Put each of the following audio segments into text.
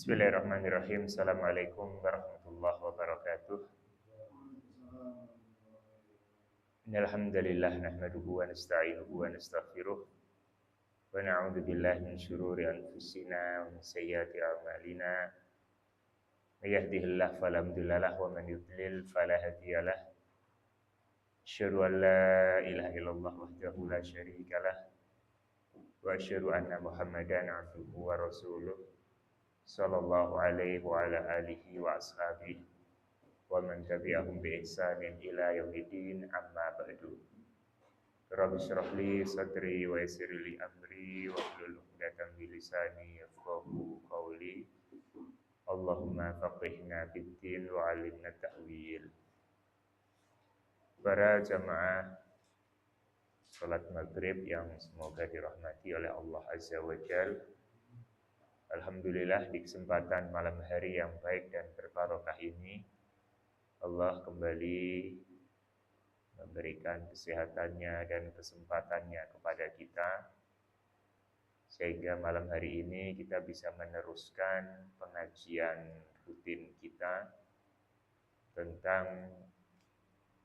Bismillahirrahmanirrahim. Assalamualaikum warahmatullahi wabarakatuh. Innal hamdalillah nahmaduhu wa nasta'inuhu wa nastaghfiruh wa na'udzu billahi min shururi anfusina wa min sayyiati a'malina. May yahdihillahu fala mudilla lahu wa man yudlil fala hadiya lahu. Asyhadu an la ilaha illallah wahdahu la syarika lah wa asyhadu anna Muhammadan 'abduhu wa rasuluh sallallahu alaihi wa ala alihi wa ashabihi wa man tabi'ahum bi ihsanin ila yaumiddin, amma ba'du. Rabbi shrah li sadri wa yassir li amri wa hlul 'uqdatam min lisani yafqahu qawli. Allahumma faqihna fid-din wa 'allimna ta'wil. Para jamaah salat maghrib yang semoga dirahmati oleh Allah Azza wa Jalla. Alhamdulillah, di kesempatan malam hari yang baik dan berbarokah ini Allah kembali memberikan kesehatannya dan kesempatannya kepada kita, sehingga malam hari ini kita bisa meneruskan pengajian rutin kita tentang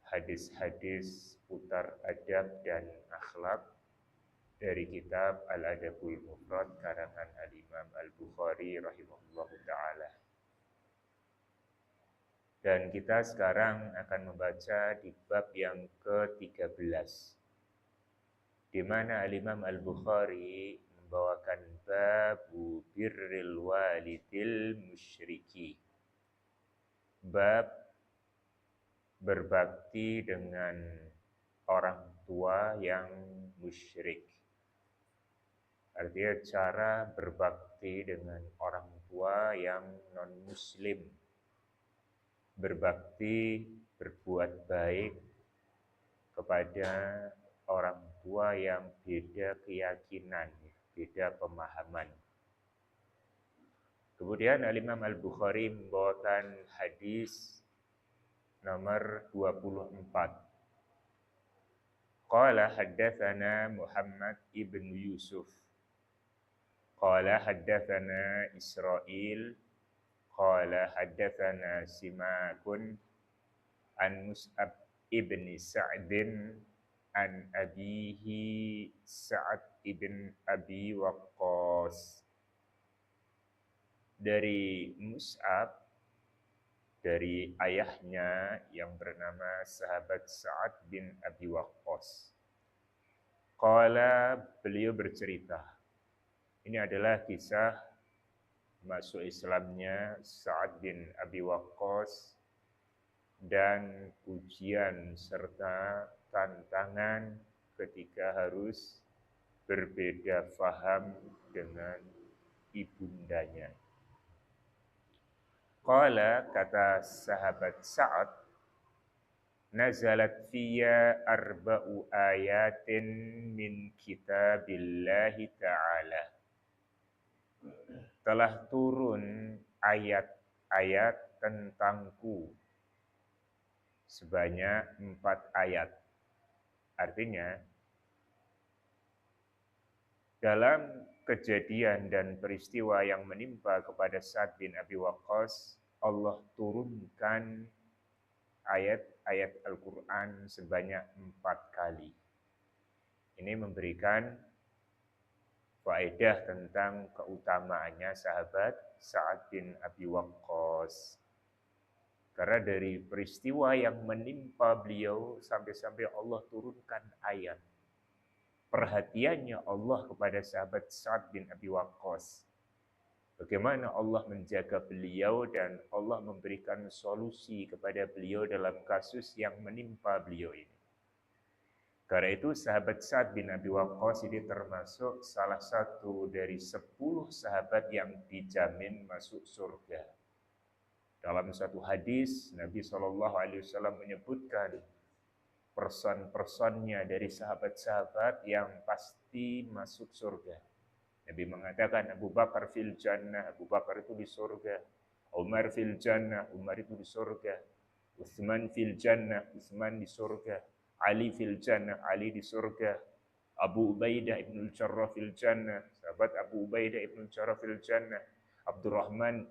hadis-hadis putar adab dan akhlak dari kitab Al-Adabul Mufrad karangan Al-Imam Al-Bukhari rahimahullahu ta'ala. Dan kita sekarang akan membaca di bab yang ke-13, di mana Al-Imam Al-Bukhari membawakan babu birril walidil musyriki, bab berbakti dengan orang tua yang musyrik. Artinya cara berbakti dengan orang tua yang non-muslim. Berbakti, berbuat baik kepada orang tua yang beda keyakinan, beda pemahaman. Kemudian Al-Imam Al-Bukhari membawakan hadis nomor 24. Qala haddatsana Muhammad ibn Yusuf. Qala haddatsana Israil. Qala haddatsana Simakun an Mus'ab ibn Sa'din an abihi Sa'ad ibn Abi Waqqas. Dari Mus'ab, dari ayahnya yang bernama sahabat Sa'ad bin Abi Waqqas. Qala, beliau bercerita. Ini adalah kisah masuk Islamnya Sa'ad bin Abi Waqqas dan ujian serta tantangan ketika harus berbeda faham dengan ibundanya. Qala, kata sahabat Sa'ad, nazalat fiyya arba'u ayatin min kitabillahi ta'ala. Telah turun ayat-ayat tentangku sebanyak 4 ayat. Artinya, dalam kejadian dan peristiwa yang menimpa kepada Sa'ad bin Abi Waqqas, Allah turunkan ayat-ayat Al-Quran sebanyak 4 kali. Ini memberikan faedah tentang keutamaannya sahabat Sa'ad bin Abi Waqqas. Karena dari peristiwa yang menimpa beliau sampai-sampai Allah turunkan ayat. Perhatiannya Allah kepada sahabat Sa'ad bin Abi Waqqas. Bagaimana Allah menjaga beliau dan Allah memberikan solusi kepada beliau dalam kasus yang menimpa beliau ini. Karena itu sahabat Sa'ad bin Abi Waqqas ini termasuk salah satu dari 10 sahabat yang dijamin masuk surga. Dalam satu hadis Nabi SAW menyebutkan person-personnya dari sahabat-sahabat yang pasti masuk surga. Nabi mengatakan Abu Bakar fil jannah, Abu Bakar itu di surga. Umar fil jannah, Umar itu di surga. Utsman fil jannah, Utsman di surga. Ali fil jannah, Ali di surga. Abu Ubaidah ibn al-Jarrah fil jannah, sahabat Abu Ubaidah ibn al-Jarrah fil jannah. Abdurrahman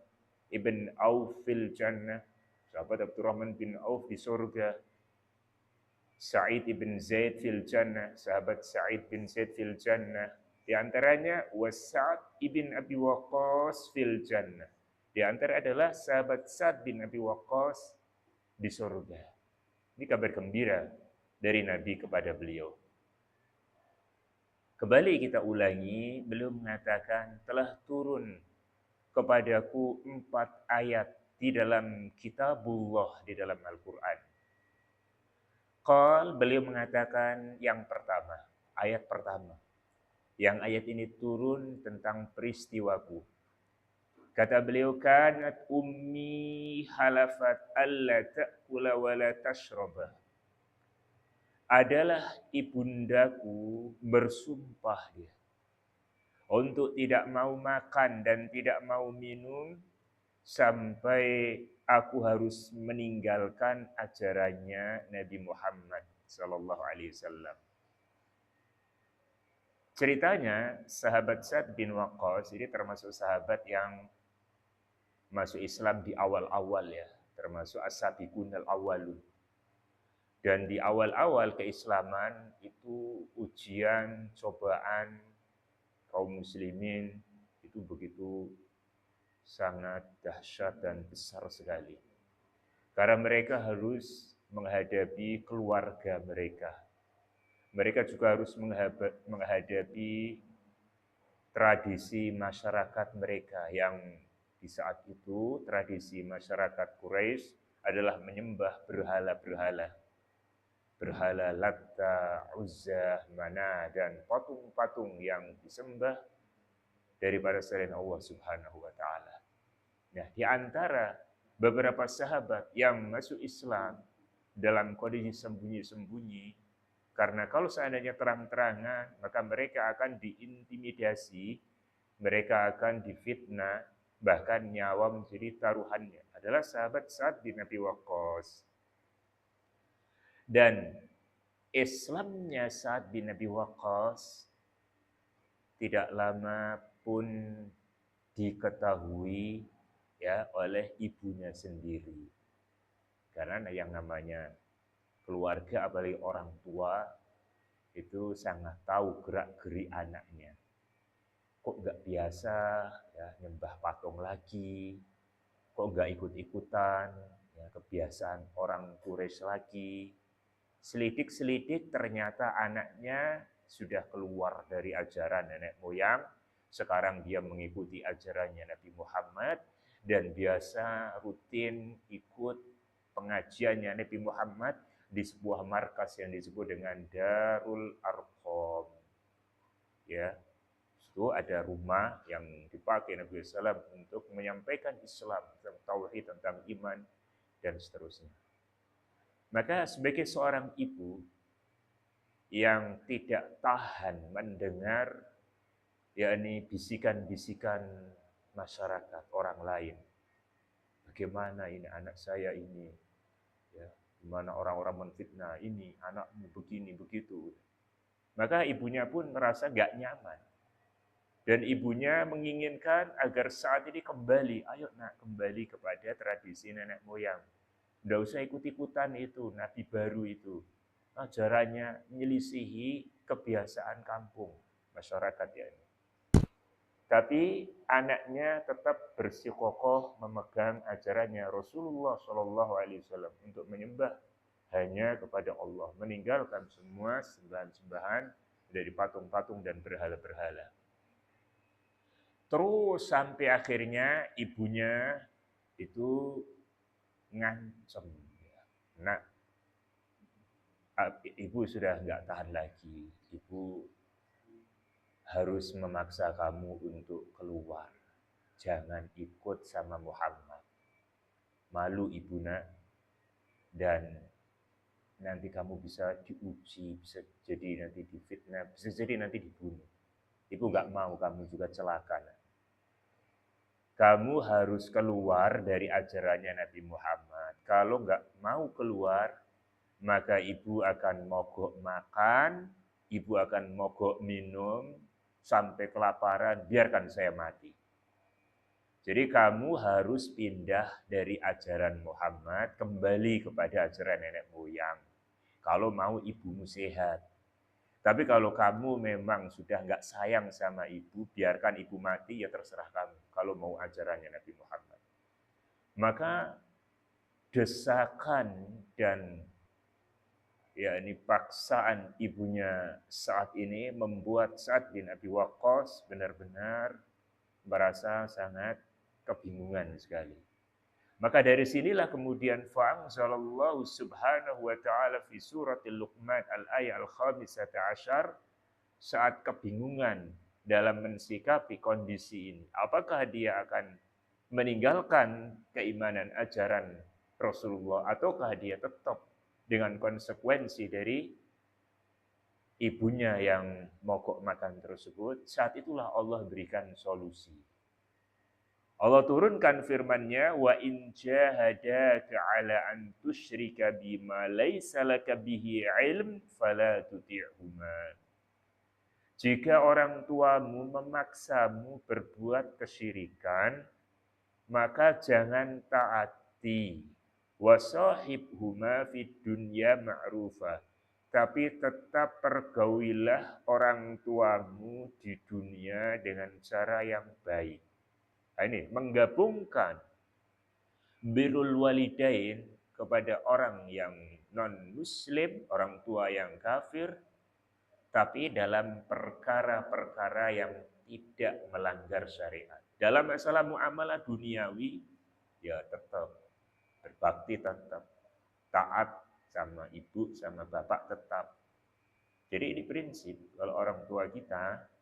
ibn Auf fil jannah, sahabat Abdurrahman bin Auf di surga. Sa'id ibn Zaid fil jannah, sahabat Sa'id bin Zaid fil jannah. Di antaranya Sa'ad ibn Abi Waqqas fil jannah. Di antara adalah sahabat Sa'ad bin Abi Waqqas di surga. Ini kabar gembira dari Nabi kepada beliau. Kembali kita ulangi, beliau mengatakan telah turun kepadaku 4 ayat di dalam kitabullah, di dalam Al-Quran. Beliau mengatakan yang pertama, ayat pertama. Yang ayat ini turun tentang peristiwaku. Kata beliau, kanat ummi halafat alla ta'kula wa la tashraba. Adalah ibundaku bersumpah dia untuk tidak mau makan dan tidak mau minum sampai aku harus meninggalkan ajarannya Nabi Muhammad sallallahu alaihi wasallam. Ceritanya sahabat Sa'ad bin Waqqas ini termasuk sahabat yang masuk Islam di awal-awal ya, termasuk as-sabiqunal awwalun. Dan di awal-awal keislaman itu ujian, cobaan kaum muslimin itu begitu sangat dahsyat dan besar sekali. Karena mereka harus menghadapi keluarga mereka. Mereka juga harus menghadapi tradisi masyarakat mereka yang di saat itu tradisi masyarakat Quraisy adalah menyembah berhala-berhala. Berhala Latta, Uzza, Mana, dan patung-patung yang disembah daripada selain Allah Subhanahu wa taala. Nah, di antara beberapa sahabat yang masuk Islam dalam kondisi sembunyi-sembunyi, karena kalau seandainya terang-terangan, maka mereka akan diintimidasi, mereka akan difitnah, bahkan nyawa menjadi taruhannya. Adalah sahabat Sa'ad bin Abi Waqqas. Dan Islamnya Sa'ad bin Abi Waqqas tidak lama pun diketahui ya oleh ibunya sendiri. Karena yang namanya keluarga apalagi orang tua itu sangat tahu gerak-gerik anaknya. Kok nggak biasa ya nyembah patung lagi, kok nggak ikut-ikutan ya kebiasaan orang Quraisy lagi. Selidik-selidik ternyata anaknya sudah keluar dari ajaran nenek moyang, sekarang dia mengikuti ajarannya Nabi Muhammad dan biasa rutin ikut pengajiannya Nabi Muhammad di sebuah markas yang disebut dengan Darul Arqam. Ya, itu ada rumah yang dipakai Nabi SAW untuk menyampaikan Islam, tentang tauhid, tentang iman dan seterusnya. Maka sebagai seorang ibu yang tidak tahan mendengar yakni bisikan-bisikan masyarakat orang lain, bagaimana ini anak saya ini, ya, gimana orang-orang menfitnah ini anakmu begini begitu, maka ibunya pun merasa gak nyaman dan ibunya menginginkan agar saat ini kembali, ayo nak kembali kepada tradisi nenek moyang. Nggak usah ikut-ikutan itu, nabi baru itu. Ajarannya menyelisihi kebiasaan kampung, masyarakat ya. Tapi anaknya tetap bersikokoh memegang ajarannya Rasulullah SAW untuk menyembah hanya kepada Allah. Meninggalkan semua sembahan-sembahan dari patung-patung dan berhala-berhala. Terus sampai akhirnya ibunya itu ngancem. Nah, ibu sudah nggak tahan lagi. Ibu harus memaksa kamu untuk keluar. Jangan ikut sama Muhammad. Malu ibu nak. Dan nanti kamu bisa diuji, bisa jadi nanti difitnah, bisa jadi nanti dibunuh. Ibu nggak mau kamu juga celaka. Nak. Kamu harus keluar dari ajarannya Nabi Muhammad. Kalau nggak mau keluar, maka ibu akan mogok makan, ibu akan mogok minum, sampai kelaparan, biarkan saya mati. Jadi kamu harus pindah dari ajaran Muhammad kembali kepada ajaran nenek moyang. Kalau mau ibumu sehat. Tapi kalau kamu memang sudah nggak sayang sama ibu, biarkan ibu mati, ya terserah kamu. Kalau mau ajarannya Nabi Muhammad. Maka desakan dan yakni paksaan ibunya saat ini membuat Sa'ad bin Abi Waqqas benar-benar merasa sangat kebingungan sekali. Maka dari sinilah kemudian fa'anzalallahu subhanahu wa ta'ala fi suratil Luqman al-ayat al-khamisata asyar, saat kebingungan dalam mensikapi kondisi ini. Apakah dia akan meninggalkan keimanan ajaran Rasulullah ataukah dia tetap dengan konsekuensi dari ibunya yang mogok makan tersebut? Saat itulah Allah berikan solusi. Allah turunkan firman-Nya, wa in jahadaka 'ala an tusyrika bima laysa laka bihi 'ilm fala tuti'huma. Jika orang tuamu memaksamu berbuat kesyirikan, maka jangan taati. Wa shahibhuma fid dunya ma'rufa. Tapi tetap pergaulilah orang tuamu di dunia dengan cara yang baik. Nah, ini menggabungkan birrul walidain kepada orang yang non-muslim, orang tua yang kafir, tapi dalam perkara-perkara yang tidak melanggar syariat. Dalam masalah muamalah duniawi, ya tetap berbakti, tetap taat sama ibu, sama bapak tetap. Jadi ini prinsip, kalau orang tua kita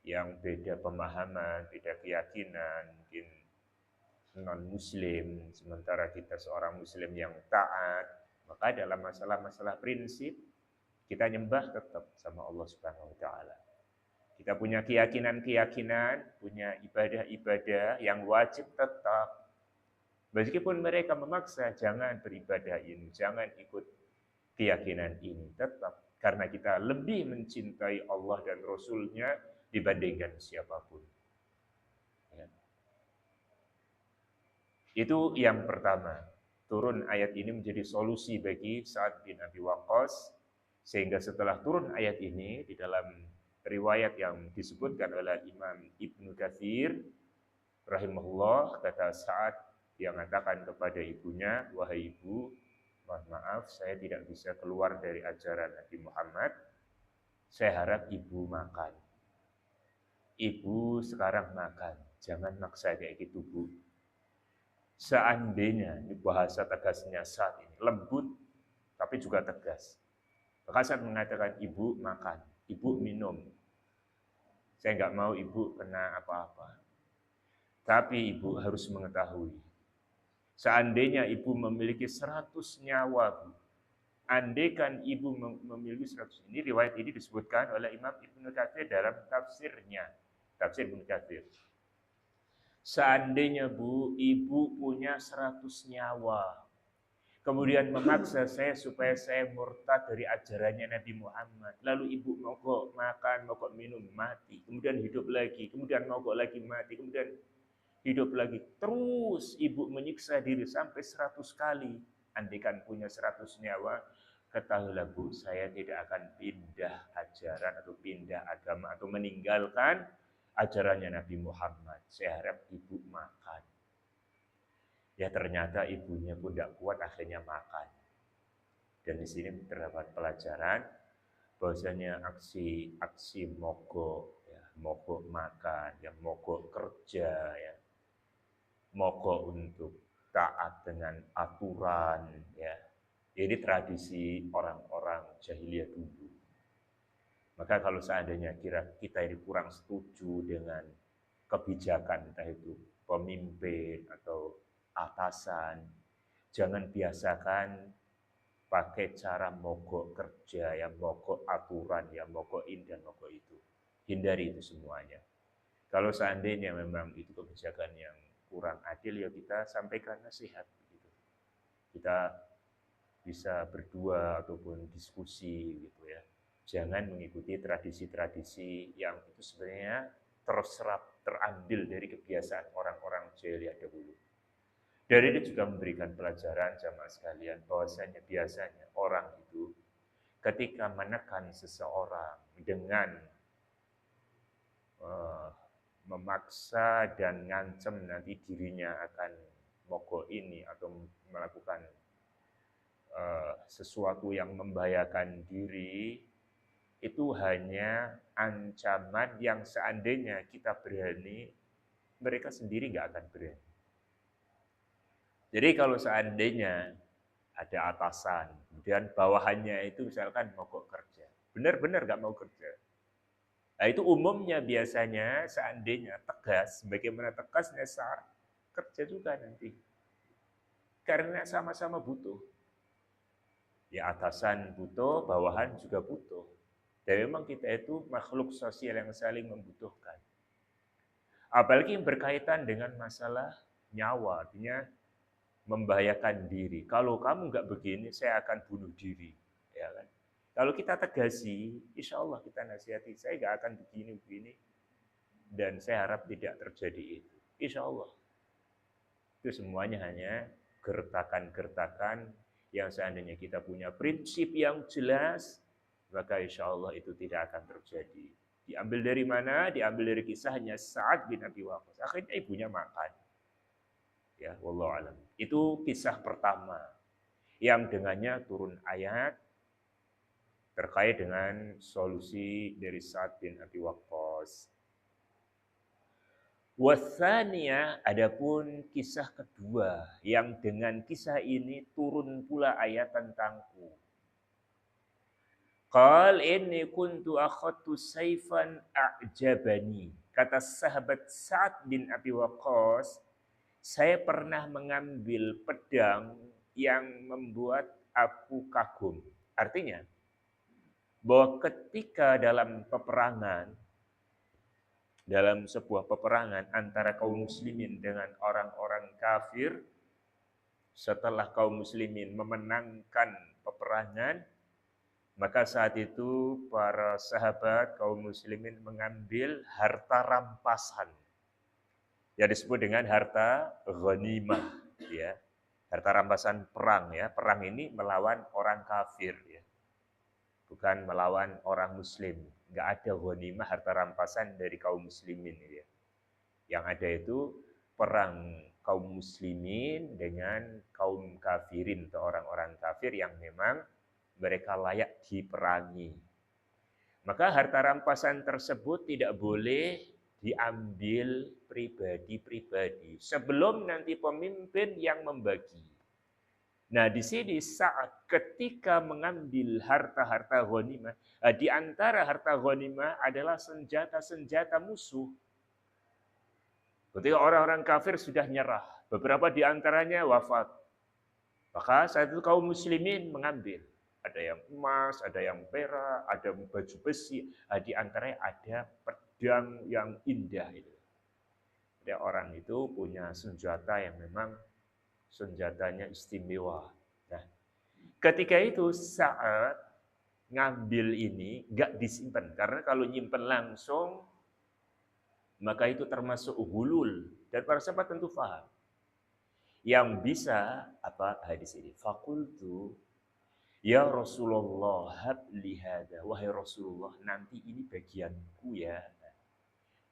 yang beda pemahaman, beda keyakinan, mungkin non-muslim, sementara kita seorang muslim yang taat, maka dalam masalah-masalah prinsip, kita nyembah tetap sama Allah Subhanahu wa taala. Kita punya keyakinan-keyakinan, punya ibadah-ibadah yang wajib tetap. Meskipun mereka memaksa, jangan beribadah ini, jangan ikut keyakinan ini, tetap. Karena kita lebih mencintai Allah dan Rasul-Nya dibandingkan siapapun. Ya. Itu yang pertama. Turun ayat ini menjadi solusi bagi Sa'ad bin Abi Waqqas. Sehingga setelah turun ayat ini, di dalam riwayat yang disebutkan oleh Imam Ibnu Katsir rahimahullah, kata Sa'ad yang mengatakan kepada ibunya, wahai ibu, mohon maaf saya tidak bisa keluar dari ajaran Nabi Muhammad, saya harap ibu makan. Ibu sekarang makan, jangan maksa kayak gitu bu. Seandainya, ini bahasa tegasnya saat ini, lembut tapi juga tegas. Maka saya mengatakan ibu makan, ibu minum. Saya nggak mau ibu kena apa-apa. Tapi ibu harus mengetahui, seandainya ibu memiliki 100 nyawa, bu, andaikan ibu memiliki 100, ini riwayat ini disebutkan oleh Imam Ibnu Katsir dalam tafsirnya. Tafsir Ibnu Katsir. Seandainya bu, ibu punya 100 nyawa, kemudian memaksa saya supaya saya murtad dari ajarannya Nabi Muhammad, lalu ibu mogok makan, mogok minum, mati, kemudian hidup lagi, kemudian mogok lagi, mati, kemudian hidup lagi, terus ibu menyiksa diri sampai 100 kali, andaikan punya 100 nyawa, ketahuilah bu, saya tidak akan pindah ajaran atau pindah agama atau meninggalkan ajarannya Nabi Muhammad. Saya harap ibu makan. Ya ternyata ibunya pun tidak kuat, akhirnya makan. Dan di sini terdapat pelajaran bahwasanya aksi mogok, ya, mogok makan, ya, mogok kerja, ya, mogok untuk taat dengan aturan, ya. Ini tradisi orang-orang jahiliyah dulu. Maka kalau seandainya kita ini kurang setuju dengan kebijakan, entah itu pemimpin atau atasan, jangan biasakan pakai cara mogok kerja, yang mogok aturan, yang mogok ini dan mogok itu. Hindari itu semuanya. Kalau seandainya memang itu kebijakan yang kurang adil, ya kita sampaikan nasihat. Gitu. Kita bisa berdua ataupun diskusi gitu ya. Jangan mengikuti tradisi-tradisi yang itu sebenarnya terserap terambil dari kebiasaan orang-orang jahiliyah dahulu. Dari itu juga memberikan pelajaran jamaah sekalian bahwasanya biasanya orang itu ketika menekan seseorang dengan uh, memaksa dan ngancem nanti dirinya akan mogok ini atau melakukan sesuatu yang membahayakan diri, itu hanya ancaman yang seandainya kita berani, mereka sendiri nggak akan berani. Jadi kalau seandainya ada atasan, kemudian bawahannya itu misalkan mogok kerja, benar-benar nggak mau kerja. Nah itu umumnya biasanya seandainya tegas, bagaimana tegasnya saat kerja juga nanti. Karena sama-sama butuh. Ya atasan butuh, bawahan juga butuh. Dan memang kita itu makhluk sosial yang saling membutuhkan. Apalagi yang berkaitan dengan masalah nyawa, artinya membahayakan diri. Kalau kamu nggak begini, saya akan bunuh diri. Ya kan? Kalau kita tegasi, insya Allah kita nasihati, saya nggak akan begini-begini. Dan saya harap tidak terjadi itu. Insya Allah. Itu semuanya hanya gertakan-gertakan yang seandainya kita punya prinsip yang jelas, maka insya Allah itu tidak akan terjadi. Diambil dari mana? Diambil dari kisahnya Sa'ad bin Abi Waqqas. Akhirnya ibunya makan. Ya, wallahu alam. Itu kisah pertama yang dengannya turun ayat terkait dengan solusi dari Sa'ad bin Abi Waqqas. Wathania, adapun kisah kedua yang dengan kisah ini turun pula ayat tentangku. Qal inni kuntu akhadtu sayfan a'jabani. Kata sahabat Sa'ad bin Abi Waqqas, saya pernah mengambil pedang yang membuat aku kagum. Artinya, bahwa ketika dalam peperangan, dalam sebuah peperangan antara kaum muslimin dengan orang-orang kafir, setelah kaum muslimin memenangkan peperangan, maka saat itu para sahabat kaum muslimin mengambil harta rampasan yang disebut dengan harta ghanimah, ya. Harta rampasan perang, ya. Perang ini melawan orang kafir, ya. Bukan melawan orang muslim. Nggak ada ghanimah harta rampasan dari kaum muslimin, ya. Yang ada itu perang kaum muslimin dengan kaum kafirin atau orang-orang kafir yang memang mereka layak diperangi. Maka harta rampasan tersebut tidak boleh diambil pribadi-pribadi sebelum nanti pemimpin yang membagi. Nah, di sini saat ketika mengambil harta-harta ghanimah, di antara harta ghanimah adalah senjata-senjata musuh. Ketika orang-orang kafir sudah nyerah, beberapa di antaranya wafat. Maka saat itu kaum muslimin mengambil. Ada yang emas, ada yang perak, ada baju besi, di antaranya ada pedang yang indah itu. Ada orang itu punya senjata yang memang senjatanya istimewa. Nah, ketika itu saat ngambil ini nggak disimpan, karena kalau nyimpen langsung maka itu termasuk hulul, dan para sahabat tentu paham. Yang bisa apa hadis ini? Fakultu ya Rasulullah habli hada, wahai Rasulullah nanti ini bagianku ya.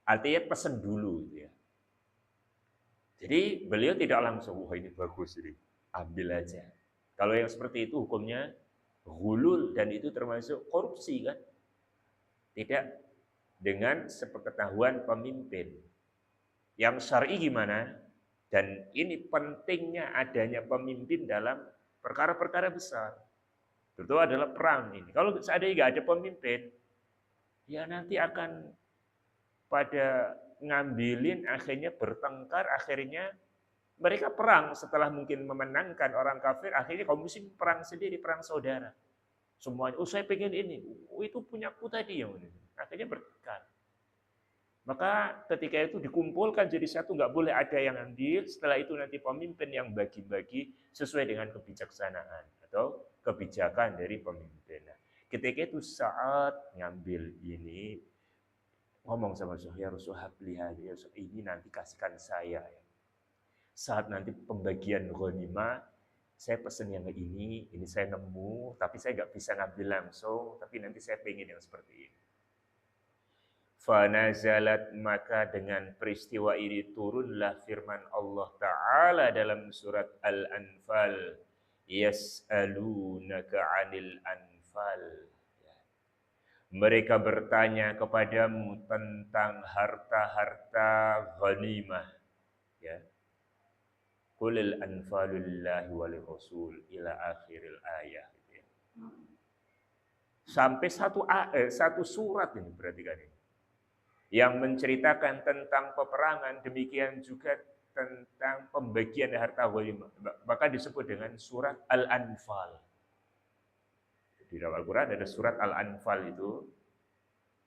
Artinya pesan dulu ya. Jadi beliau tidak langsung, wah ini bagus ini, ambil aja. Kalau yang seperti itu hukumnya ghulul dan itu termasuk korupsi kan? Tidak dengan sepengetahuan pemimpin. Yang syar'i gimana? Dan ini pentingnya adanya pemimpin dalam perkara-perkara besar. Itu adalah perang ini. Kalau seandainya nggak ada pemimpin, ya nanti akan pada ngambilin, akhirnya bertengkar, akhirnya mereka perang setelah mungkin memenangkan orang kafir, akhirnya kaum muslim perang sendiri, perang saudara. Semuanya, oh saya pengen ini, oh itu punyaku tadi yang ini. Akhirnya bertengkar. Maka ketika itu dikumpulkan jadi satu, nggak boleh ada yang ambil, setelah itu nanti pemimpin yang bagi-bagi sesuai dengan kebijaksanaan atau kebijakan dari pemimpin. Nah, ketika itu saat ngambil ini, ngomong sama Rasulullah, ya Rasulullah, ya Rasulullah, ini nanti kasihkan saya. Saat nanti pembagian ghanimah, saya pesen yang ini saya nemu, tapi saya nggak bisa ngambil langsung, tapi nanti saya pengen yang seperti ini. Fanazalat, maka dengan peristiwa ini turunlah firman Allah Ta'ala dalam surat Al-Anfal. Yas'alunaka 'anil anfal. Mereka bertanya kepadamu tentang harta-harta ghanimah. Ya. Qulil anfalulillahi walil rasul ila akhiril ayah. Sampai satu surat ini, perhatikan ini, yang menceritakan tentang peperangan, demikian juga tentang pembagian harta ghanimah. Maka disebut dengan surat Al-Anfal. Di dalam Al-Quran ada surat Al-Anfal, itu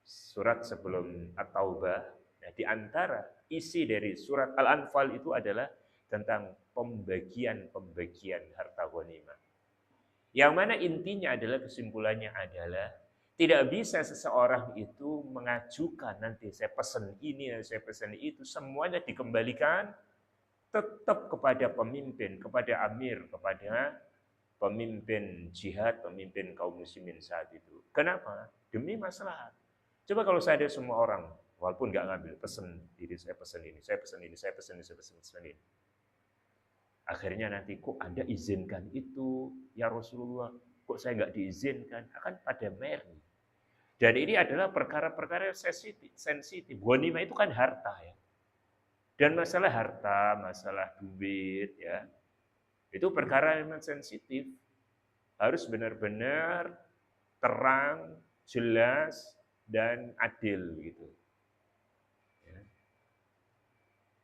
surat sebelum At-Taubah. Nah, di antara isi dari surat Al-Anfal itu adalah tentang pembagian harta ghanimah. Yang mana intinya adalah, kesimpulannya adalah, tidak bisa seseorang itu mengajukan nanti saya pesan ini, saya pesan itu, semuanya dikembalikan tetap kepada pemimpin, kepada amir, kepada pemimpin jihad, pemimpin kaum muslimin saat itu. Kenapa? Demi maslahat. Coba kalau saya ada semua orang, walaupun nggak ngambil, pesan ini, saya pesan ini, saya pesan ini, saya pesan ini, saya pesan ini. Akhirnya nanti, kok Anda izinkan itu, ya Rasulullah, kok saya nggak diizinkan? Akan pada meri. Dan ini adalah perkara-perkara sensitif. Ghanimah itu kan harta, ya. Dan masalah harta, masalah duit, ya, itu perkara yang sensitif. Harus benar-benar terang, jelas, dan adil, gitu. Ya.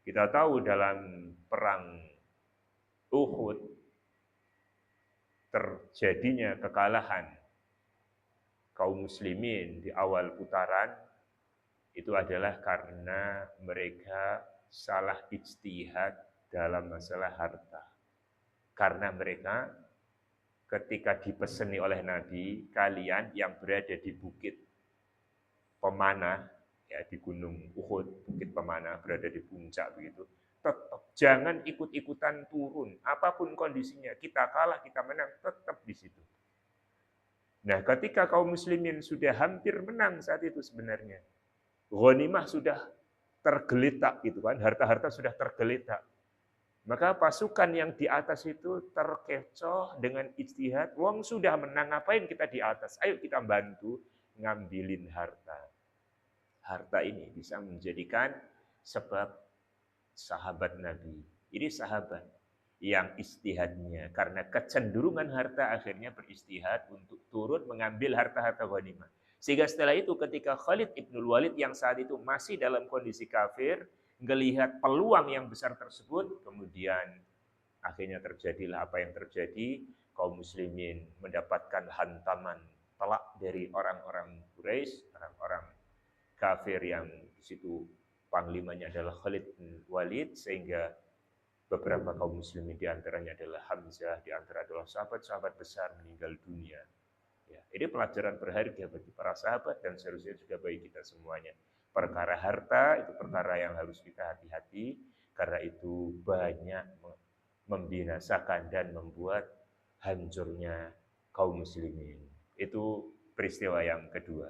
Kita tahu dalam perang Uhud terjadinya kekalahan kaum muslimin di awal putaran, itu adalah karena mereka salah ijtihad dalam masalah harta. Karena mereka ketika dipeseni oleh Nabi, kalian yang berada di bukit pemanah, ya, di gunung Uhud, bukit pemanah, berada di puncak begitu, tetap jangan ikut-ikutan turun, apapun kondisinya, kita kalah, kita menang, tetap di situ. Nah, ketika kaum muslimin sudah hampir menang saat itu sebenarnya, ghanimah sudah tergeletak gitu kan, harta-harta sudah tergeletak. Maka pasukan yang di atas itu terkecoh dengan ijtihad, wong sudah menang, ngapain kita di atas? Ayo kita bantu ngambilin harta. Harta ini bisa menjadikan sebab sahabat Nabi. Ini sahabat yang istihadnya karena kecenderungan harta akhirnya beristihad untuk turun mengambil harta-harta ghanimah. Sehingga setelah itu ketika Khalid ibnul Walid yang saat itu masih dalam kondisi kafir, melihat peluang yang besar tersebut, kemudian akhirnya terjadilah apa yang terjadi. Kaum muslimin mendapatkan hantaman telak dari orang-orang Quraisy, orang-orang kafir yang di situ panglimanya adalah Khalid bin Walid, sehingga beberapa kaum muslimin di antaranya adalah Hamzah, di antara adalah sahabat-sahabat besar meninggal dunia. Ya, ini pelajaran berharga bagi para sahabat dan seharusnya juga bagi kita semuanya. Perkara harta itu perkara yang harus kita hati-hati, karena itu banyak membinasakan dan membuat hancurnya kaum muslimin. Itu peristiwa yang kedua.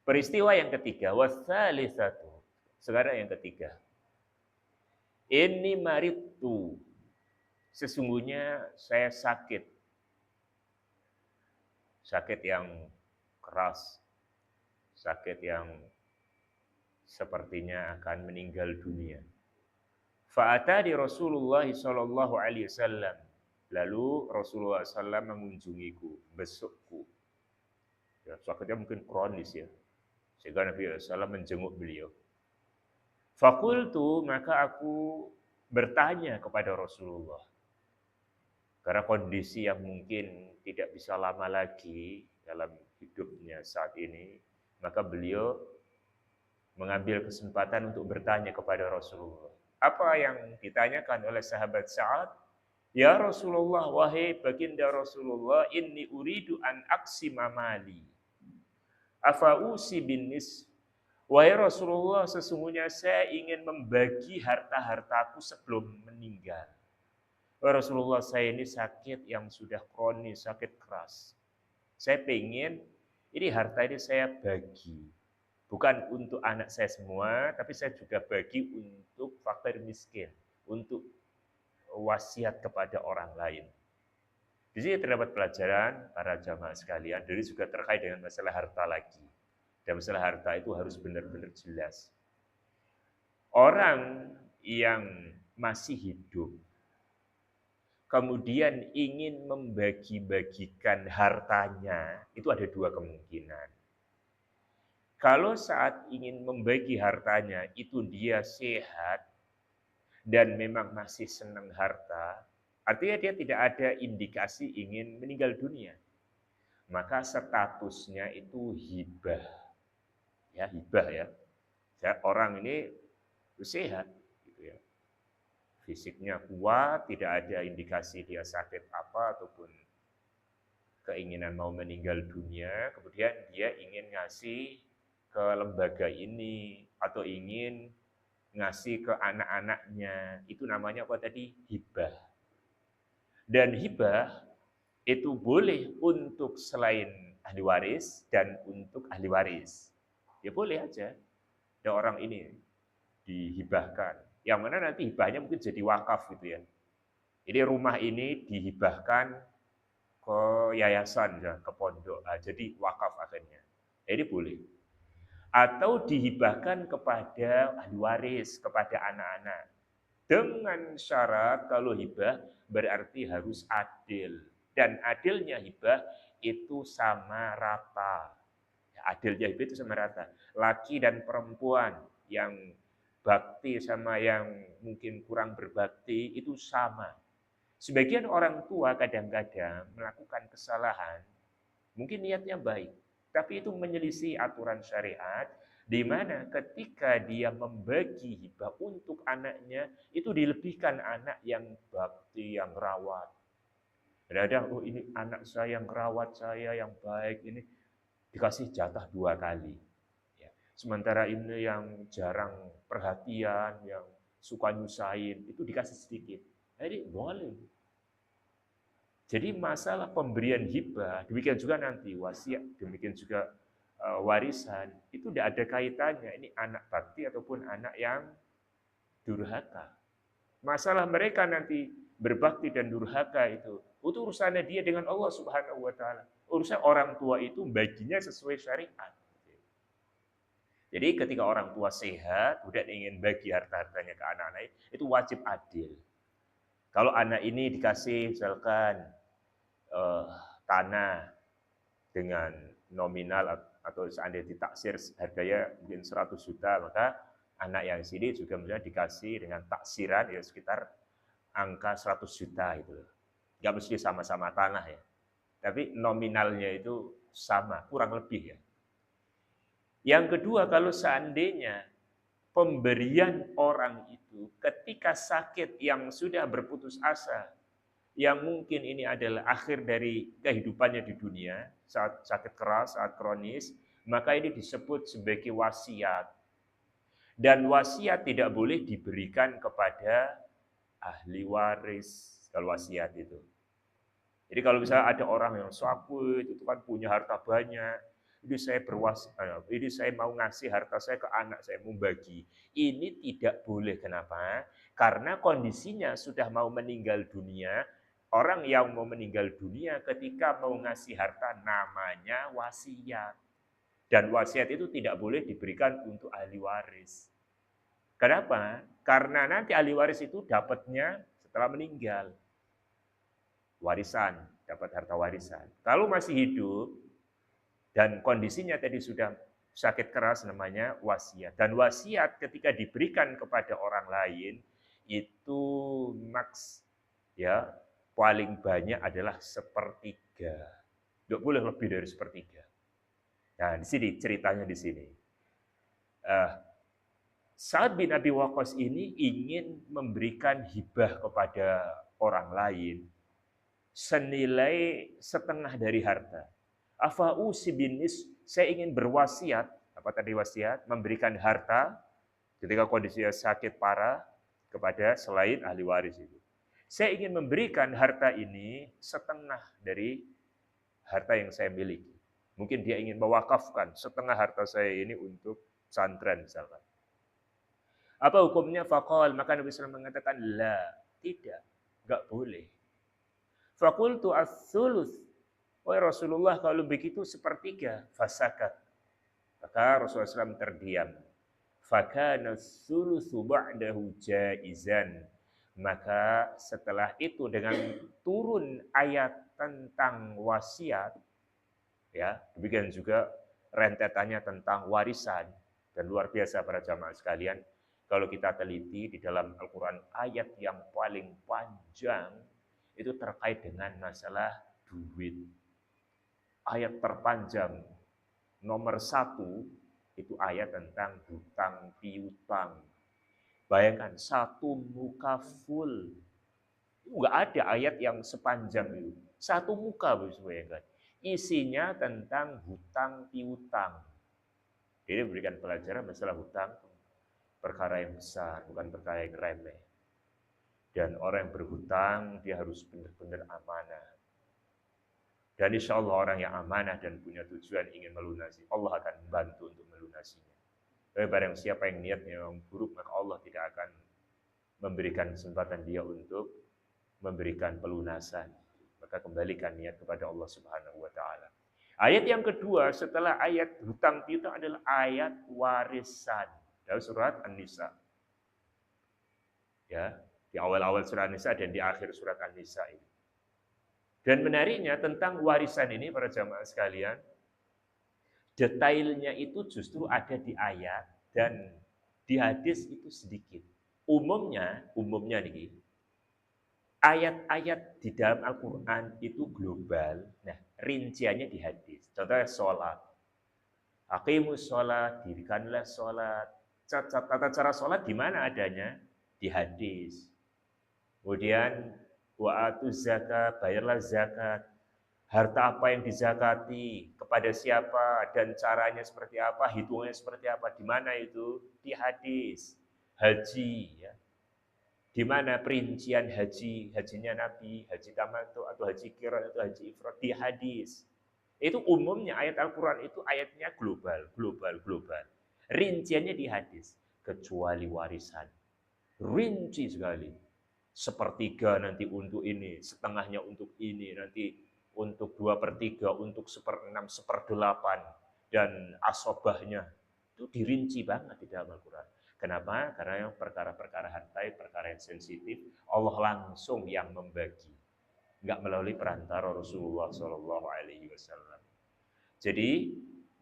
Peristiwa yang ketiga, wasalisatu. Sekarang yang ketiga. Ini maritu. Sesungguhnya saya sakit. Sakit yang keras. Sakit yang sepertinya akan meninggal dunia. Fa'atani Rasulullah sallallahu alaihi wasallam. Lalu Rasulullah SAW mengunjungiku, besukku. Ya, sakitnya mungkin kronis ya. Sehingga Nabi SAW menjenguk beliau. Fakultu, maka aku bertanya kepada Rasulullah. Karena kondisi yang mungkin tidak bisa lama lagi dalam hidupnya saat ini, maka beliau mengambil kesempatan untuk bertanya kepada Rasulullah. Apa yang ditanyakan oleh sahabat Sa'ad? Ya Rasulullah, wahai baginda Rasulullah, inni uridu an aksima mali. Afausi bin nis. Wahai Rasulullah, sesungguhnya saya ingin membagi harta-hartaku sebelum meninggal. Wahai Rasulullah, saya ini sakit yang sudah kronis, sakit keras. Saya pengen ini harta ini saya bagi. Bukan untuk anak saya semua, tapi saya juga bagi untuk fakir miskin, untuk wasiat kepada orang lain. Di sini terdapat pelajaran para jamaah sekalian, dari juga terkait dengan masalah harta lagi. Dan masalah harta itu harus benar-benar jelas. Orang yang masih hidup, kemudian ingin membagi-bagikan hartanya, itu ada dua kemungkinan. Kalau saat ingin membagi hartanya, itu dia sehat, dan memang masih senang harta, artinya dia tidak ada indikasi ingin meninggal dunia. Maka statusnya itu hibah. Ya, hibah ya. Orang ini sehat gitu ya. Fisiknya kuat, tidak ada indikasi dia sakit apa ataupun keinginan mau meninggal dunia, kemudian dia ingin ngasih ke lembaga ini atau ingin ngasih ke anak-anaknya. Itu namanya apa tadi? Hibah. Dan hibah itu boleh untuk selain ahli waris dan untuk ahli waris. Ya boleh aja. Ada orang ini dihibahkan. Yang mana nanti hibahnya mungkin jadi wakaf gitu ya. Jadi rumah ini dihibahkan ke yayasan, ya, ke pondok. Nah, jadi wakaf akhirnya. Jadi boleh. Atau dihibahkan kepada ahli waris, kepada anak-anak. Dengan syarat kalau hibah berarti harus adil. Dan adilnya hibah itu sama rata. Adilnya hibah itu sama rata. Laki dan perempuan yang bakti sama yang mungkin kurang berbakti itu sama. Sebagian orang tua kadang-kadang melakukan kesalahan, mungkin niatnya baik, tapi itu menyelisih aturan syariat, di mana ketika dia membagi hibah untuk anaknya, itu dilebihkan anak yang bakti, yang rawat. Kadang-kadang, oh ini anak saya yang rawat saya, yang baik, ini dikasih jatah 2 kali. Ya. Sementara ini yang jarang perhatian, yang suka nyusahin, itu dikasih sedikit. Jadi boleh. Jadi masalah pemberian hibah, demikian juga nanti wasiat, demikian juga warisan, itu tidak ada kaitannya. Ini anak bakti ataupun anak yang durhaka. Masalah mereka nanti berbakti dan durhaka itu urusannya dia dengan Allah Subhanahu wa taala. Urusan orang tua itu baginya sesuai syariat. Jadi ketika orang tua sehat, udah ingin bagi harta-hartanya ke anak-anak, itu wajib adil. Kalau anak ini dikasih misalkan tanah dengan nominal atau seandainya ditaksir harganya mungkin 100 juta, maka anak yang sini juga misalnya dikasih dengan taksiran ya sekitar angka 100 juta itu. Nggak mesti sama-sama tanah ya. Tapi nominalnya itu sama, kurang lebih ya. Yang kedua, kalau seandainya pemberian orang itu ketika sakit yang sudah berputus asa, yang mungkin ini adalah akhir dari kehidupannya di dunia, saat sakit keras, saat kronis, maka ini disebut sebagai wasiat. Dan wasiat tidak boleh diberikan kepada ahli waris kalau wasiat itu. Jadi kalau misalnya ada orang yang sakit, itu kan punya harta banyak, ini saya mau ngasih harta saya ke anak saya, mau bagi. Ini tidak boleh, kenapa? Karena kondisinya sudah mau meninggal dunia. Orang yang mau meninggal dunia ketika mau ngasih harta namanya wasiat. Dan wasiat itu tidak boleh diberikan untuk ahli waris. Kenapa? Karena nanti ahli waris itu dapatnya setelah meninggal. Warisan, dapat harta warisan. Kalau masih hidup dan kondisinya tadi sudah sakit keras namanya wasiat. Dan wasiat ketika diberikan kepada orang lain itu maks ya paling banyak adalah sepertiga. Tidak boleh lebih dari sepertiga. Nah, di sini ceritanya di sini. Sa'ad bin Abi Waqqas ini ingin memberikan hibah kepada orang lain senilai setengah dari harta. Afa'usi bin nis, saya ingin berwasiat, apa tadi wasiat? Memberikan harta ketika kondisinya sakit parah kepada selain ahli waris itu. Saya ingin memberikan harta ini setengah dari harta yang saya miliki. Mungkin dia ingin mewakafkan setengah harta saya ini untuk pesantren misalkan. Apa hukumnya? Faqal, maka Nabi SAW mengatakan, la, tidak, enggak boleh. Faqultu as-sulus, wahai Rasulullah, kalau begitu sepertiga. Fasakat, maka Rasulullah SAW terdiam. Fakana as-sulusu ba'dahu jaizan, maka setelah itu dengan turun ayat tentang wasiat, ya, demikian juga rentetannya tentang warisan, dan luar biasa para jamaah sekalian. Kalau kita teliti di dalam Al-Quran, ayat yang paling panjang itu terkait dengan masalah duit. Ayat terpanjang nomor 1 itu ayat tentang hutang piutang. Bayangkan, satu muka full. Enggak ada ayat yang sepanjang itu. Satu muka, bayangkan. Isinya tentang hutang piutang. Ini berikan pelajaran masalah hutang, perkara yang besar, bukan perkara yang remeh. Dan orang yang berhutang, dia harus benar-benar amanah. Dan insya Allah orang yang amanah dan punya tujuan ingin melunasi, Allah akan membantu untuk melunasinya. Tapi barang siapa yang niatnya yang buruk, maka Allah tidak akan memberikan kesempatan dia untuk memberikan pelunasan. Maka kembalikan niat kepada Allah Subhanahu wa Ta'ala. Ayat yang kedua setelah ayat hutang piutang adalah ayat warisan. Dalam surat An-Nisa. Ya, di awal-awal surat An-Nisa dan di akhir surat An-Nisa ini. Dan menariknya tentang warisan ini para jamaah sekalian, detailnya itu justru ada di ayat dan di hadis itu sedikit. Umumnya nih, ayat-ayat di dalam Al-Quran itu global. Nah, rinciannya di hadis. Contohnya sholat. Aqimus sholat, dirikanlah sholat. Tata cara sholat di mana adanya? Di hadis. Kemudian wa'atu zakat, bayarlah zakat. Harta apa yang dizakati, kepada siapa, dan caranya seperti apa, hitungannya seperti apa, di mana itu? Di hadis. Haji, ya. Di mana perincian hajinya Nabi, haji tamattu atau haji qiran atau haji ifrad, di hadis. Itu umumnya ayat Al-Quran itu ayatnya global. Rinciannya di hadis, kecuali warisan. Rinci sekali. Sepertiga nanti untuk ini, setengahnya untuk ini, nanti untuk 2/3, untuk 1/6, 1/8, dan asobahnya. Itu dirinci banget di dalam Al-Quran. Kenapa? Karena yang perkara-perkara harta, perkara yang sensitif, Allah langsung yang membagi. Enggak melalui perantara Rasulullah SAW. Jadi,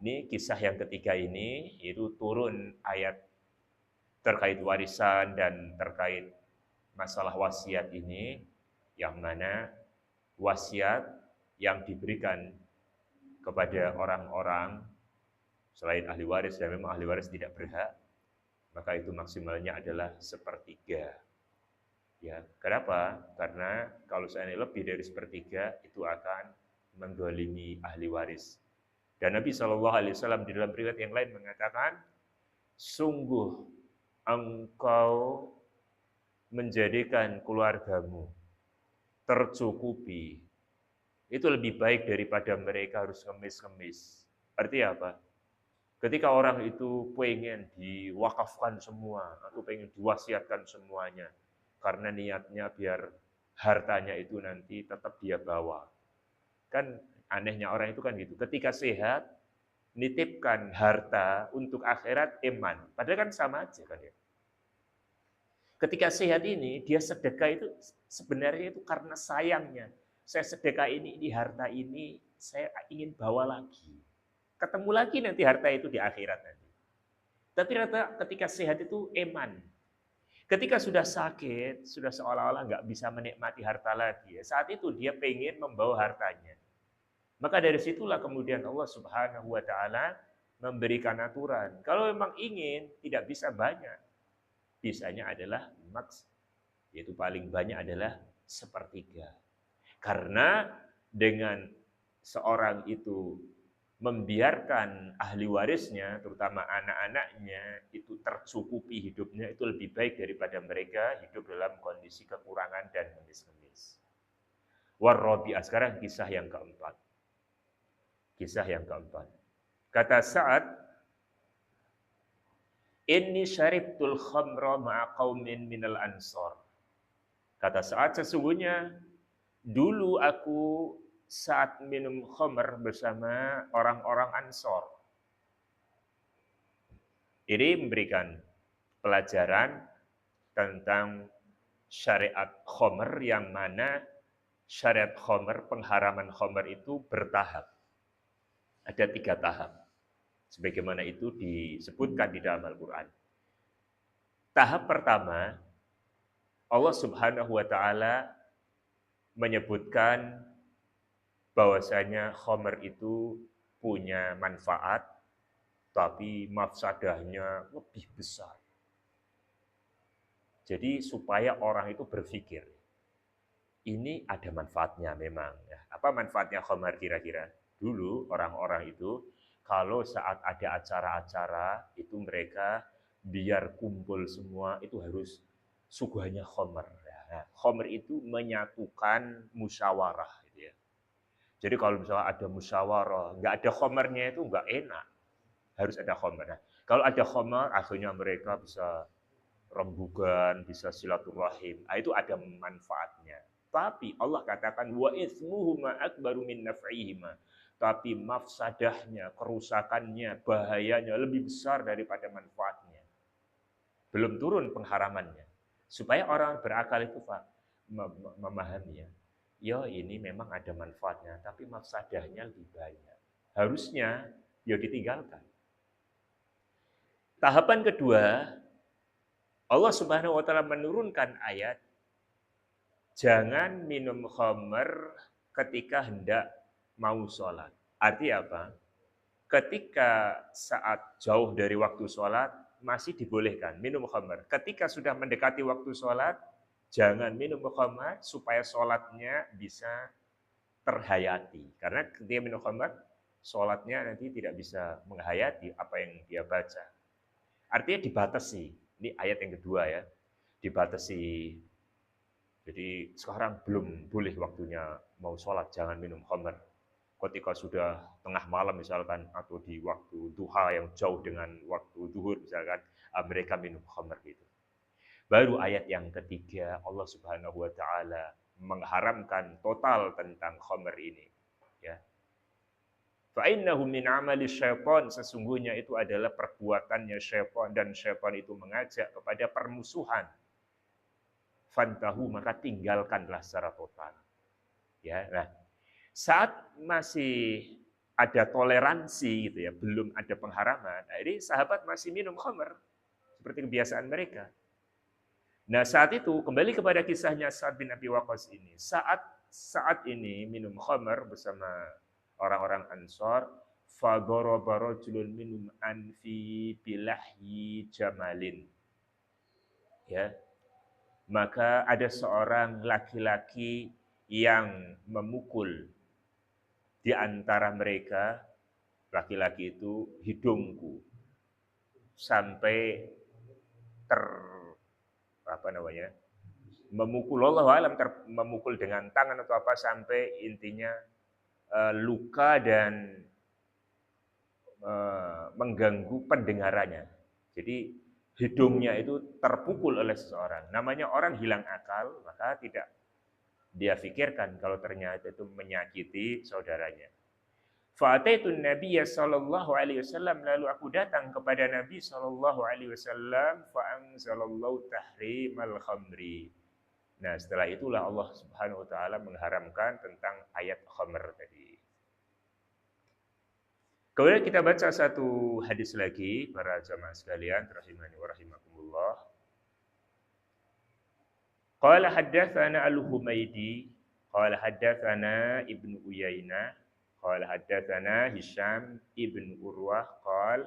ini kisah yang ketiga ini, itu turun ayat terkait warisan dan terkait masalah wasiat ini, yang mana wasiat yang diberikan kepada orang-orang selain ahli waris dan memang ahli waris tidak berhak, maka itu maksimalnya adalah 1/3. Ya, kenapa? Karena kalau seandainya lebih dari 1/3 itu akan mendolimi ahli waris. Dan Nabi SAW di dalam riwayat yang lain mengatakan, sungguh engkau menjadikan keluargamu tercukupi, itu lebih baik daripada mereka harus ngemis-ngemis. Artinya apa? Ketika orang itu pengen diwakafkan semua, atau pengen diwasiatkan semuanya, karena niatnya biar hartanya itu nanti tetap dia bawa. Kan anehnya orang itu kan gitu, ketika sehat, nitipkan harta untuk akhirat iman. Padahal kan sama aja kan ya. Ketika sehat ini, dia sedekah itu sebenarnya itu karena sayangnya. Saya sedekah ini harta ini, saya ingin bawa lagi. Ketemu lagi nanti harta itu di akhirat nanti. Tapi ketika sehat itu iman. Ketika sudah sakit, sudah seolah-olah nggak bisa menikmati harta lagi. Saat itu dia pengen membawa hartanya. Maka dari situlah kemudian Allah Subhanahu wa Ta'ala memberikan aturan. Kalau memang ingin, tidak bisa banyak. Bisanya adalah maks, yaitu paling banyak adalah 1/3. Karena dengan seorang itu membiarkan ahli warisnya, terutama anak-anaknya, itu tercukupi hidupnya, itu lebih baik daripada mereka hidup dalam kondisi kekurangan dan ngemis-ngemis. Warrabi'ah, sekarang kisah yang keempat. Kisah yang keempat. Kata Sa'ad, inni syaribtul khamra ma'a qaumin minal ansor. Kata Sa'ad, sesungguhnya dulu aku saat minum khamr bersama orang-orang Ansor. Ini memberikan pelajaran tentang syariat khamr, yang mana syariat khamr, pengharaman khamr itu bertahap. Ada 3 tahap. Sebagaimana itu disebutkan di dalam Al-Quran. Tahap pertama, Allah Subhanahu wa Ta'ala menyebutkan bahwasanya khamr itu punya manfaat, tapi mafsadahnya lebih besar. Jadi supaya orang itu berpikir, ini ada manfaatnya memang. Apa manfaatnya khamr kira-kira? Dulu orang-orang itu kalau saat ada acara-acara itu mereka biar kumpul semua itu harus suguhannya khamr. Nah, khamr itu menyatukan musyawarah. Gitu ya. Jadi kalau misalnya ada musyawarah, nggak ada khamrnya itu nggak enak. Harus ada khamr. Nah, kalau ada khamr, akhirnya mereka bisa rembugan, bisa silaturahim. Nah, itu ada manfaatnya. Tapi Allah katakan wa itsmuhuma akbaru min naf'ihima. Tapi mafsadahnya, kerusakannya, bahayanya lebih besar daripada manfaatnya. Belum turun pengharamannya. Supaya orang berakal itu Pak memahami ya. Ya ini memang ada manfaatnya, tapi mafsadahnya lebih banyak. Harusnya ya ditinggalkan. Tahapan kedua, Allah Subhanahu wa Ta'ala menurunkan ayat, jangan minum khamr ketika hendak mau sholat. Artinya apa? Ketika saat jauh dari waktu sholat, masih dibolehkan minum khamr. Ketika sudah mendekati waktu sholat, jangan minum khamr supaya sholatnya bisa terhayati. Karena ketika minum khamr, sholatnya nanti tidak bisa menghayati apa yang dia baca. Artinya dibatasi. Ini ayat yang kedua ya. Dibatasi. Jadi sekarang belum boleh waktunya mau sholat, jangan minum khamr. Ketika sudah tengah malam misalkan, atau di waktu duha yang jauh dengan waktu duhur misalkan, mereka minum khamr gitu. Baru ayat yang ketiga, Allah Subhanahu wa Ta'ala mengharamkan total tentang khamr ini. Ya. Fa'innahu min amali syaitan, sesungguhnya itu adalah perbuatannya syaitan, dan syaitan itu mengajak kepada permusuhan. Fantahu, maka tinggalkanlah secara total. Ya, nah, saat masih ada toleransi gitu ya, belum ada pengharaman, nah ini sahabat masih minum khamr seperti kebiasaan mereka. Nah, saat itu kembali kepada kisahnya Sa'ad bin Abi Waqqas ini. Saat ini minum khamr bersama orang-orang Ansor, fadaraba rajulun minhum anfi bilahyi jamalin. Ya. Maka ada seorang laki-laki yang memukul di antara mereka, laki-laki itu, hidungku sampai memukul, Allah alam, memukul dengan tangan atau apa, sampai intinya luka dan mengganggu pendengarannya. Jadi hidungnya itu terpukul oleh seseorang. Namanya orang hilang akal, maka tidak dia pikirkan kalau ternyata itu menyakiti saudaranya. Fa'ataitun Nabiyya sallallahu alaihi wasallam, lalu aku datang kepada Nabi sallallahu alaihi wasallam, fa anzalallahu tahrimal khamri. Nah, setelah itulah Allah Subhanahu wa Ta'ala mengharamkan tentang ayat khamr tadi. Kemudian kita baca satu hadis lagi, para jamaah sekalian, rahimani wa rahimakumullah. Qala haddatsana Al-Humaydi, qala haddatsana Ibnu Uyainah, qala haddatsana Hisham ibn Urwah, qala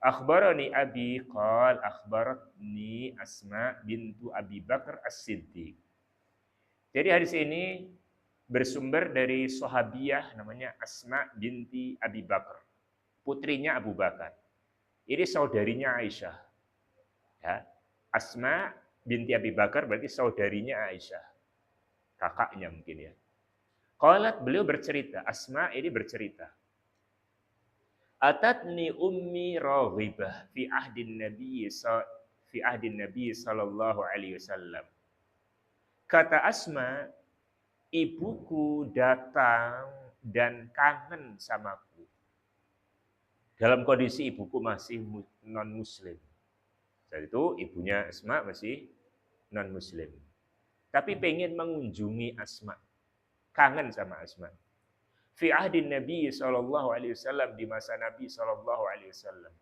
akhbarani Abi, qala akhbaratni Asma bintu Abi Bakar As-Siddiq. Jadi hadis ini bersumber dari sahabiyah namanya Asma binti Abi Bakar, putrinya Abu Bakar. Ini saudarinya Aisyah. Ya. Asma binti Abi Bakar berarti saudarinya Aisyah. Kakaknya mungkin ya. Qalat, beliau bercerita, Asma ini bercerita. Atatni ummi raghibah fi ahdin Nabi sallallahu alaihi wasallam. Kata Asma, ibuku datang dan kangen samaku. Dalam kondisi ibuku masih non-muslim. Saat itu ibunya Asma masih non-muslim. Tapi pengen mengunjungi Asma. Kangen sama Asma. Fi ahdin Nabi sallallahu alaihi wasallam, di masa Nabi sallallahu alaihi wasallam.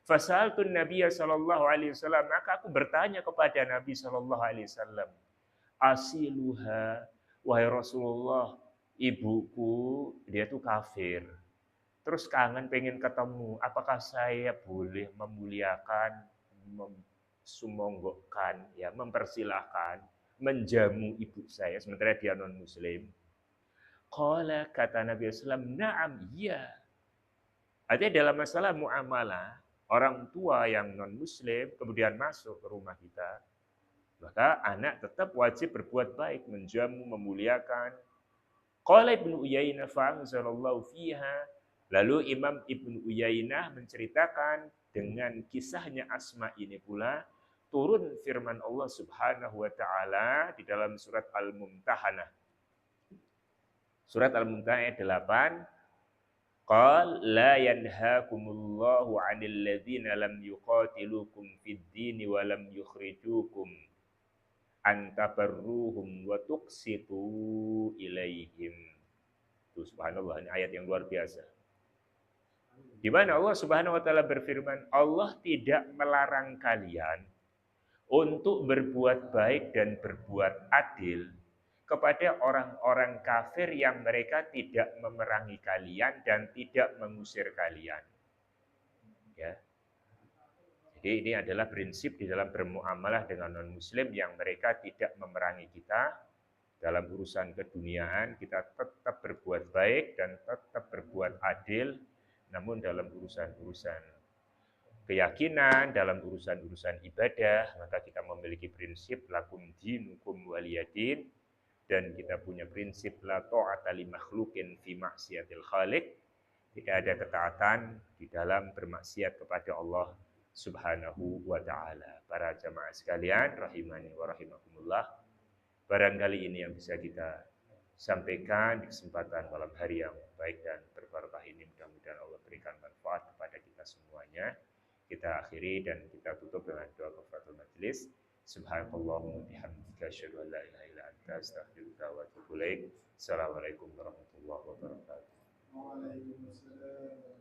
Fasaltun Nabi sallallahu alaihi wasallam, maka aku bertanya kepada Nabi sallallahu alaihi wasallam, asiluha, wahai Rasulullah, ibuku dia tuh kafir. Terus kangen pengen ketemu, apakah saya boleh memuliakan, sumonggokkan, ya, mempersilahkan, menjamu ibu saya sementara dia non muslim? Qala, kata Nabi SAW, na'am, iya. Artinya dalam masalah muamalah, orang tua yang non muslim kemudian masuk ke rumah kita, maka anak tetap wajib berbuat baik, menjamu, memuliakan. Qala Ibnu Uyainah fa'anzalallahu fiha. Lalu Imam Ibnu Uyainah menceritakan dengan kisahnya Asma ini pula turun firman Allah Subhanahu wa taala di dalam surat Al-Mumtahanah. Surat Al-Mumtahanah ayat 8. Qal la yanhaakumullahu 'anil ladzina lam yuqatilukum fid din wa lam yukhrijukum an tabarruhum wa tuqsitu ilaihim. Itu subhanallah, ini ayat yang luar biasa. Di mana Allah Subhanahu wa taala berfirman, Allah tidak melarang kalian untuk berbuat baik dan berbuat adil kepada orang-orang kafir yang mereka tidak memerangi kalian dan tidak mengusir kalian. Ya. Jadi ini adalah prinsip di dalam bermuamalah dengan non-muslim yang mereka tidak memerangi kita. Dalam urusan keduniaan kita tetap berbuat baik dan tetap berbuat adil. Namun dalam urusan-urusan keyakinan, dalam urusan-urusan ibadah, maka kita memiliki prinsip lakum dinukum waliyadin. Dan kita punya prinsip la ta'ata li makhluqin fi maksiatil khaliq. Tidak ada ketaatan di dalam bermaksiat kepada Allah Subhanahu wa taala. Para jamaah sekalian rahimani wa rahimakumullah. Barangkali ini yang bisa kita sampaikan di kesempatan malam hari yang baik dan berbarokah ini, mudah-mudahan Allah berikan manfaat kepada kita semuanya. Kita akhiri dan kita tutup dengan doa kafaratul majelis. Subhanallahumma bihamdika asyhadu an la ilaha illa anta astaghfiruka wa atubu ilaik. Assalamualaikum warahmatullahi wabarakatuh. Waalaikumsalam.